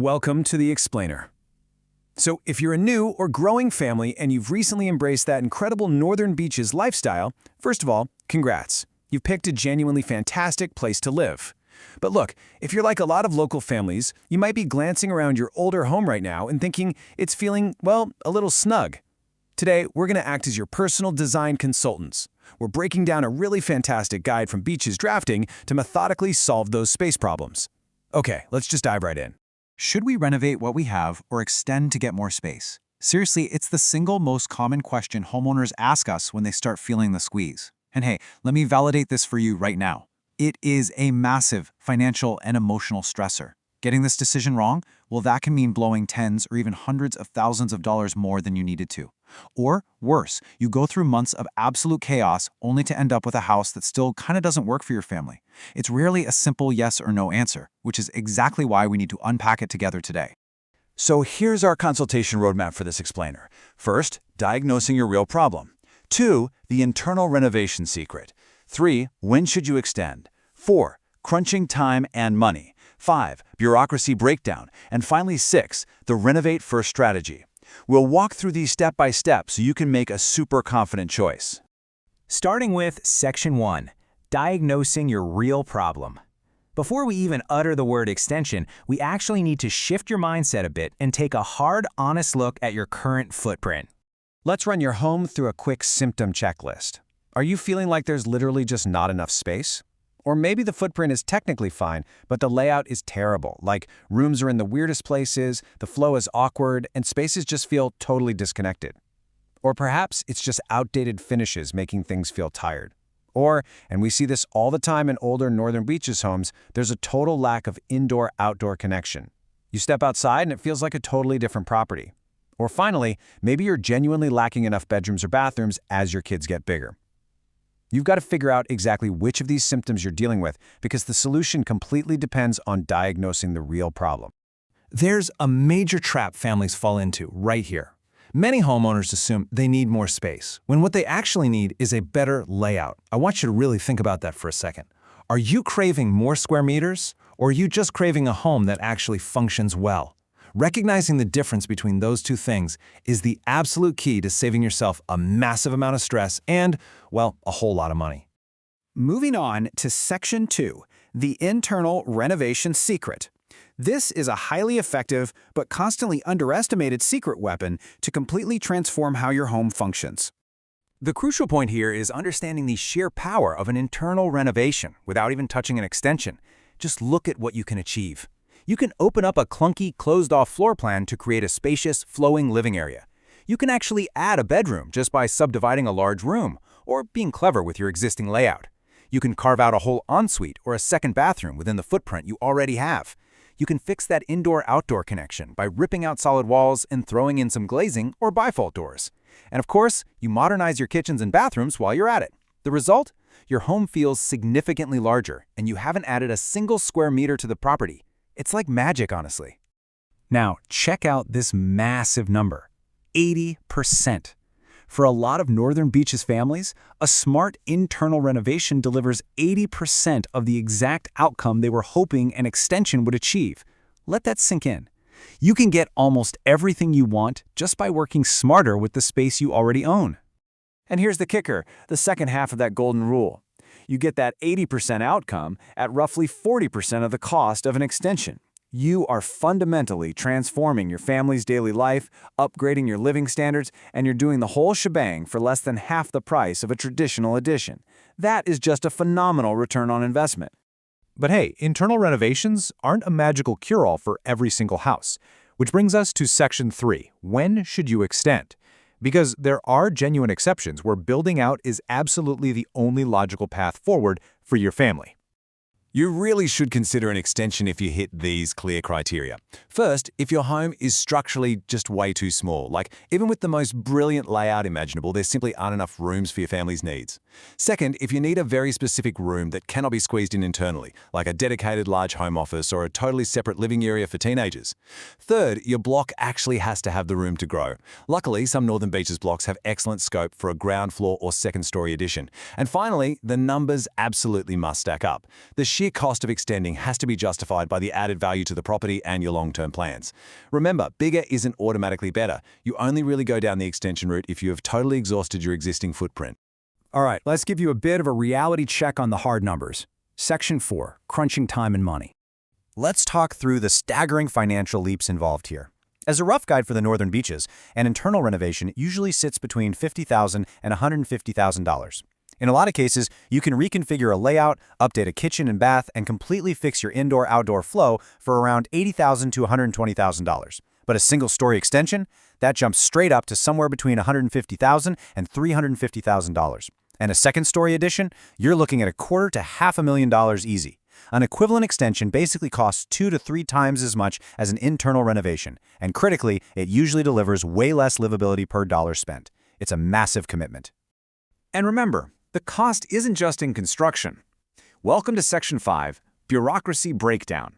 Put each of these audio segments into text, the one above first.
Welcome to the Explainer. So, if you're a new or growing family and you've recently embraced that incredible northern beaches lifestyle, first of all, congrats. You've picked a genuinely fantastic place to live. But look, if you're like a lot of local families, you might be glancing around your older home right now and thinking it's feeling, well, a little snug. Today, we're going to act as your personal design consultants. We're breaking down a really fantastic guide from Beaches Drafting to methodically solve those space problems. Okay, let's just dive right in. Should we renovate what we have or extend to get more space? Seriously, it's the single most common question homeowners ask us when they start feeling the squeeze. And hey, let me validate this for you right now. It is a massive financial and emotional stressor. Getting this decision wrong, well, that can mean blowing tens or even hundreds of thousands of dollars more than you needed to. Or worse, you go through months of absolute chaos only to end up with a house that still kind of doesn't work for your family. It's rarely a simple yes or no answer, which is exactly why we need to unpack it together today. So here's our consultation roadmap for this explainer. First, diagnosing your real problem. 2, the internal renovation secret. 3, when should you extend? 4, crunching time and money. 5, bureaucracy breakdown. And finally 6, the Renovate First strategy. We'll walk through these step by step so you can make a super confident choice. Starting with Section 1, diagnosing your real problem. Before we even utter the word extension, we actually need to shift your mindset a bit and take a hard, honest look at your current footprint. Let's run your home through a quick symptom checklist. Are you feeling like there's literally just not enough space? Or maybe the footprint is technically fine, but the layout is terrible, like rooms are in the weirdest places, the flow is awkward, and spaces just feel totally disconnected. Or perhaps it's just outdated finishes making things feel tired. Or, and we see this all the time in older northern beaches homes, there's a total lack of indoor-outdoor connection. You step outside and it feels like a totally different property. Or finally, maybe you're genuinely lacking enough bedrooms or bathrooms as your kids get bigger. You've got to figure out exactly which of these symptoms you're dealing with because the solution completely depends on diagnosing the real problem. There's a major trap families fall into right here. Many homeowners assume they need more space, when what they actually need is a better layout. I want you to really think about that for a second. Are you craving more square meters, or are you just craving a home that actually functions well? Recognizing the difference between those two things is the absolute key to saving yourself a massive amount of stress and, well, a whole lot of money. Moving on to Section 2, the internal renovation secret. This is a highly effective but constantly underestimated secret weapon to completely transform how your home functions. The crucial point here is understanding the sheer power of an internal renovation without even touching an extension. Just look at what you can achieve. You can open up a clunky, closed-off floor plan to create a spacious, flowing living area. You can actually add a bedroom just by subdividing a large room, or being clever with your existing layout. You can carve out a whole ensuite or a second bathroom within the footprint you already have. You can fix that indoor-outdoor connection by ripping out solid walls and throwing in some glazing or bifold doors. And of course, you modernize your kitchens and bathrooms while you're at it. The result? Your home feels significantly larger, and you haven't added a single square meter to the property. It's like magic, honestly. Now, check out this massive number, 80%. For a lot of northern beaches families, a smart internal renovation delivers 80% of the exact outcome they were hoping an extension would achieve. Let that sink in. You can get almost everything you want just by working smarter with the space you already own. And here's the kicker, the second half of that golden rule. You get that 80% outcome at roughly 40% of the cost of an extension. You are fundamentally transforming your family's daily life, upgrading your living standards, and you're doing the whole shebang for less than half the price of a traditional addition. That is just a phenomenal return on investment. But hey, internal renovations aren't a magical cure-all for every single house. Which brings us to Section 3, when should you extend? Because there are genuine exceptions where building out is absolutely the only logical path forward for your family. You really should consider an extension if you hit these clear criteria. First, if your home is structurally just way too small, like even with the most brilliant layout imaginable, there simply aren't enough rooms for your family's needs. Second, if you need a very specific room that cannot be squeezed in internally, like a dedicated large home office or a totally separate living area for teenagers. Third, your block actually has to have the room to grow. Luckily, some Northern Beaches blocks have excellent scope for a ground floor or second-story addition. And finally, the numbers absolutely must stack up. The sheer cost of extending has to be justified by the added value to the property and your long-term plans. Remember, bigger isn't automatically better. You only really go down the extension route if you have totally exhausted your existing footprint. All right, let's give you a bit of a reality check on the hard numbers. Section 4, crunching time and money. Let's talk through the staggering financial leaps involved here. As a rough guide for the northern beaches, an internal renovation usually sits between $50,000 and $150,000. In a lot of cases, you can reconfigure a layout, update a kitchen and bath, and completely fix your indoor-outdoor flow for around $80,000 to $120,000. But a single-story extension? That jumps straight up to somewhere between $150,000 and $350,000. And a second-story addition? You're looking at $250,000 to $500,000 easy. An equivalent extension basically costs 2 to 3 times as much as an internal renovation, and critically, it usually delivers way less livability per dollar spent. It's a massive commitment. And remember, the cost isn't just in construction. Welcome to Section 5, Bureaucracy Breakdown.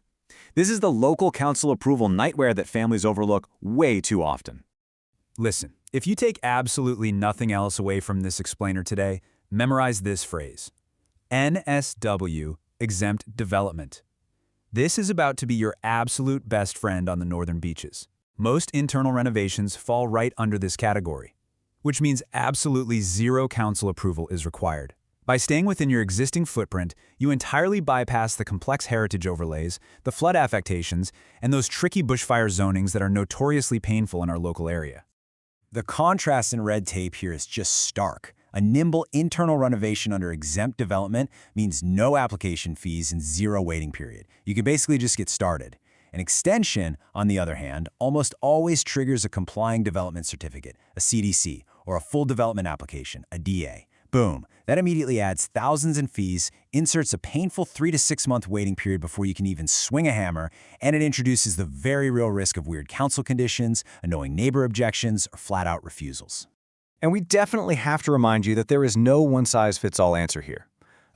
This is the local council approval nightmare that families overlook way too often. Listen, if you take absolutely nothing else away from this explainer today, memorize this phrase. NSW, exempt development. This is about to be your absolute best friend on the northern beaches. Most internal renovations fall right under this category, which means absolutely zero council approval is required. By staying within your existing footprint, you entirely bypass the complex heritage overlays, the flood affectations, and those tricky bushfire zonings that are notoriously painful in our local area. The contrast in red tape here is just stark. A nimble internal renovation under exempt development means no application fees and zero waiting period. You can basically just get started. An extension, on the other hand, almost always triggers a complying development certificate, a CDC, or a full development application, a DA. Boom. That immediately adds thousands in fees, inserts a painful 3 to 6 month waiting period before you can even swing a hammer, and it introduces the very real risk of weird council conditions, annoying neighbor objections, or flat-out refusals. And we definitely have to remind you that there is no one-size-fits-all answer here.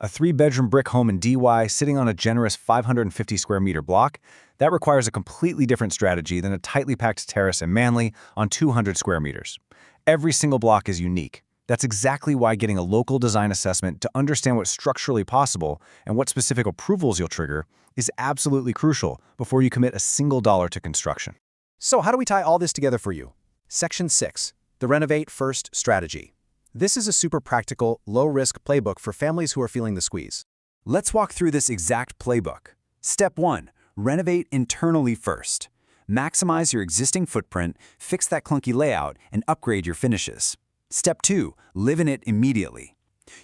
A 3-bedroom brick home in DY sitting on a generous 550 square meter block, that requires a completely different strategy than a tightly packed terrace in Manly on 200 square meters. Every single block is unique. That's exactly why getting a local design assessment to understand what's structurally possible and what specific approvals you'll trigger is absolutely crucial before you commit a single dollar to construction. So how do we tie all this together for you? Section 6, the Renovate First Strategy. This is a super practical, low-risk playbook for families who are feeling the squeeze. Let's walk through this exact playbook. Step 1, renovate internally first. Maximize your existing footprint, fix that clunky layout, and upgrade your finishes. Step 2, live in it immediately.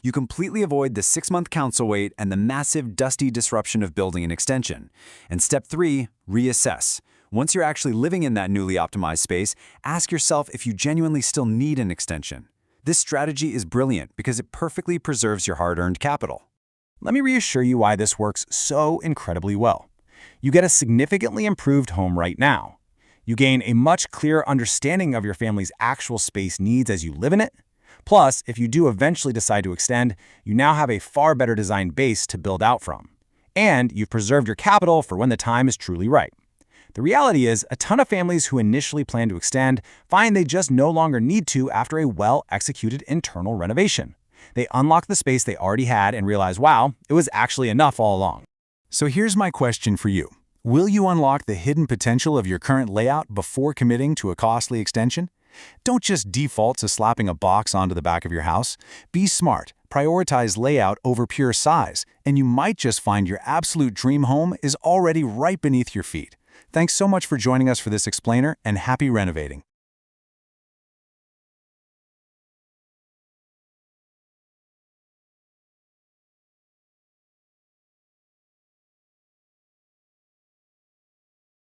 You completely avoid the 6-month council wait and the massive, dusty disruption of building an extension. And Step 3, reassess. Once you're actually living in that newly optimized space, ask yourself if you genuinely still need an extension. This strategy is brilliant because it perfectly preserves your hard-earned capital. Let me reassure you why this works so incredibly well. You get a significantly improved home right now. You gain a much clearer understanding of your family's actual space needs as you live in it. Plus, if you do eventually decide to extend, you now have a far better designed base to build out from. And you've preserved your capital for when the time is truly right. The reality is, a ton of families who initially plan to extend find they just no longer need to after a well-executed internal renovation. They unlock the space they already had and realize, wow, it was actually enough all along. So here's my question for you. Will you unlock the hidden potential of your current layout before committing to a costly extension? Don't just default to slapping a box onto the back of your house. Be smart, prioritize layout over pure size, and you might just find your absolute dream home is already right beneath your feet. Thanks so much for joining us for this explainer, and happy renovating.